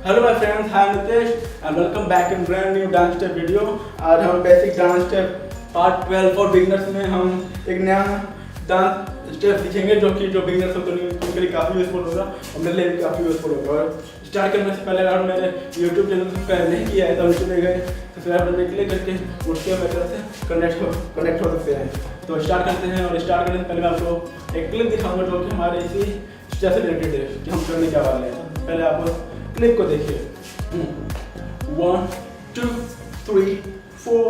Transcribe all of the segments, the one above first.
Hello my friends, hi Nitesh and welcome back in brand new dance step video. आज हम basic dance step part 12 for beginners में हम एक नया dance step सीखेंगे जो बिगिनर्स हो तो उनके लिए काफ़ी यूजफुल होगा और मेरे लिए भी काफ़ी यूजफुल होगा। और स्टार्ट करने से पहले अगर मेरे यूट्यूब चैनल सब्सक्राइब नहीं किया है तो नीचे गए सब्सक्राइब करने के लिए करके उसके मेथड से कनेक्ट हो सकते हैं। तो स्टार्ट करते हैं और स्टार्ट करने से पहले मैं आपको एक क्लिप दिखाऊंगा जो कि हमारे इसी स्टेप से रिलेटेड है कि हम करने क्या वाले हैं। पहले आप क्लिप को देखिए। 1 2 3 4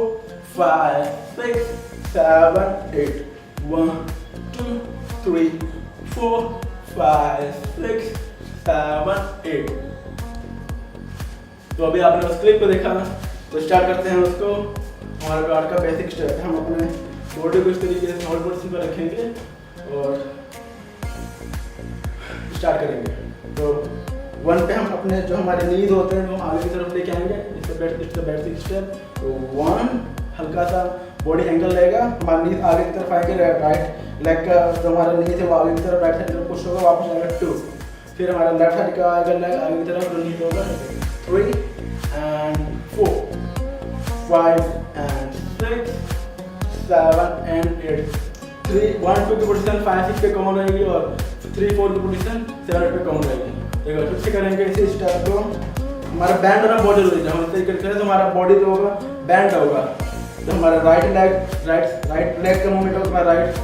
5 6 7 8 1 2 3 4 5 6 7 8। तो अभी आपने उस क्लिप को देखा ना, तो स्टार्ट करते हैं उसको। हमारा गार्ड का बेसिक स्टेप है, हम अपने बॉडी को इस तरीके से हॉल्ड पोजीशन पर रखेंगे और स्टार्ट करेंगे। तो 1 पे हम अपने जो हमारे नीज होते हैं वो आगे की तरफ लेके आएंगे। इसका बेसिक स्टेप। तो 1 हल्का सा बॉडी एंगल रहेगा, हमारा नीज आगे की तरफ आएंगे, राइट लेग का जो हमारा नीज है वो आगे की तरफ राइट साइड में पुश होगा, वापस आएगा 2। फिर हमारा लेफ्ट साइड का आएगा लेग आगे की तरफ जो नीज होगा 3 एंड 4 5 एंड 6 7 एंड 8। 3 1 2 की पोजीशन 5 6 पे कॉमन रहेगी और 3 4 की पोजीशन 7 8 पे कॉमन रहेगी। देखो फिर से करेंगे इसी स्टेप को। हमारा बैंड होना बहुत जरूरी है। हम इस तरीके से तो हमारा बॉडी जो होगा बैंड होगा। तो हमारा राइट लेग का मूवमेंट होगा, राइट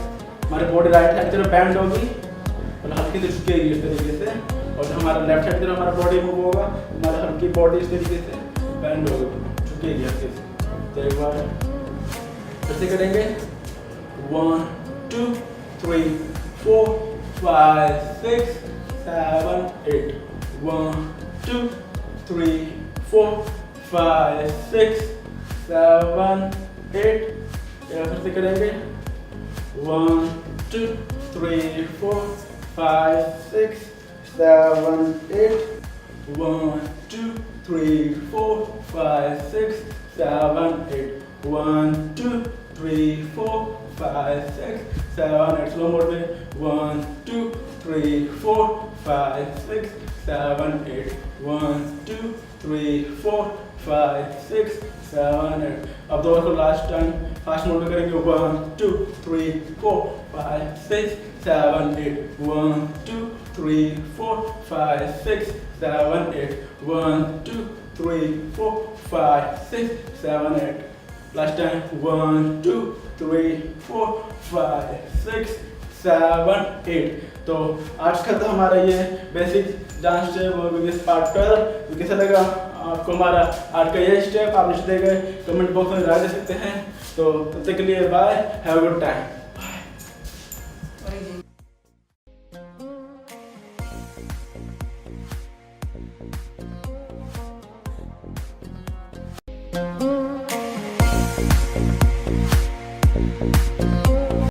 हमारी बॉडी राइट साइड की तरफ बैंड होगी और हल्की से झुकेगी इस तरीके से। और जो हमारा लेफ्ट साइड की तरफ हमारा बॉडी मूव होगा, हमारा हल्की बॉडी इस तरीके से बैंड होगी, झुकेगी हल्के से। तो एक बार फिर से करेंगे। 1 2 3 4 5 6 7 8 1 2 3 4 5 6 7 8। फिर से करेंगे। 1 2 3 4 5 6 7 8 1 2 3 4 5 6 7 8 1 2 3 4 5 6 7 8। स्लो मोड में 1 2 3 4 5 6 7 8 1 2 3 4 5 6 7 8। अब दोनों को लास्ट टाइम फास्ट मोड में करेंगे। 1 2 3 4 5 6 7 8 1 2 3 4 5 6 7 8 1 2 3 4 5 6 7 8। Last time 1 2 3 4 5 6 7 8। तो आज का तो हमारा ये बेसिक डांस स्टेप और पार्ट 12 कैसा लगा आपको हमारा आज का ये स्टेप, आप नीचे गए कमेंट बॉक्स में राय दे सकते हैं। तो तब तक के लिए bye, have a good time. Thank you.